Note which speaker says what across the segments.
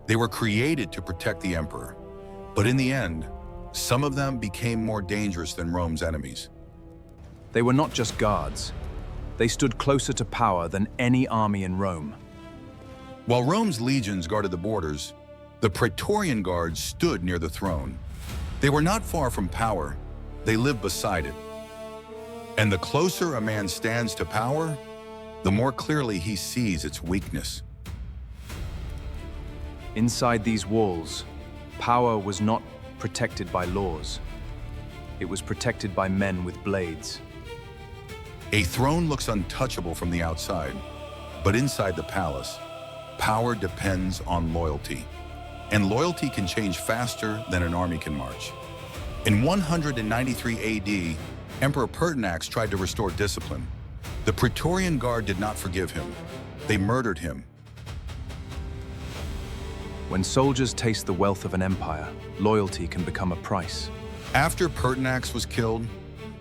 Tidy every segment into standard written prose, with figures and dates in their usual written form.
Speaker 1: They were created to protect the emperor, but in the end, some of them became more dangerous than Rome's enemies.
Speaker 2: They were not just guards. They stood closer to power than any army in Rome.
Speaker 1: While Rome's legions guarded the borders, the Praetorian Guard stood near the throne. They were not far from power, they lived beside it. And the closer a man stands to power, the more clearly he sees its weakness.
Speaker 2: Inside these walls, power was not protected by laws. It was protected by men with blades.
Speaker 1: A throne looks untouchable from the outside, but inside the palace, power depends on loyalty. And loyalty can change faster than an army can march. In 193 AD, Emperor Pertinax tried to restore discipline. The Praetorian Guard did not forgive him. They murdered him.
Speaker 2: When soldiers taste the wealth of an empire, loyalty can become a price.
Speaker 1: After Pertinax was killed,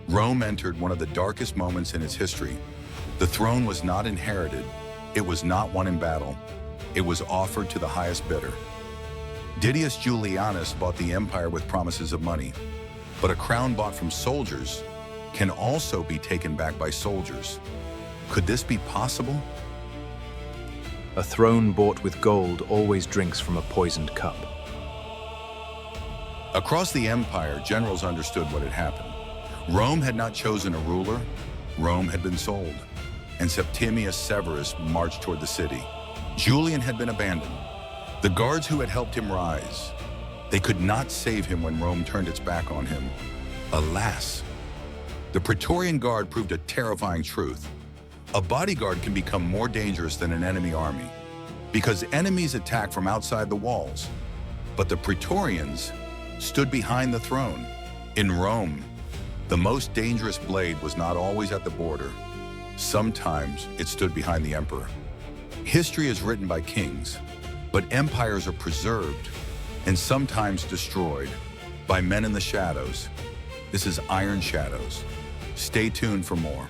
Speaker 1: Rome entered one of the darkest moments in its history. The throne was not inherited. It was not won in battle. It was offered to the highest bidder. Didius Julianus bought the empire with promises of money, but a crown bought from soldiers can also be taken back by soldiers. Could this be possible?
Speaker 2: A throne bought with gold always drinks from a poisoned cup.
Speaker 1: Across the empire, generals understood what had happened. Rome had not chosen a ruler, Rome had been sold, and Septimius Severus marched toward the city. Julian had been abandoned. The guards who had helped him rise, they could not save him when Rome turned its back on him. Alas, the Praetorian Guard proved a terrifying truth. A bodyguard can become more dangerous than an enemy army because enemies attack from outside the walls. But the Praetorians stood behind the throne. In Rome, the most dangerous blade was not always at the border. Sometimes it stood behind the emperor. History is written by kings, but empires are preserved and sometimes destroyed by men in the shadows. This is Iron Shadows. Stay tuned for more.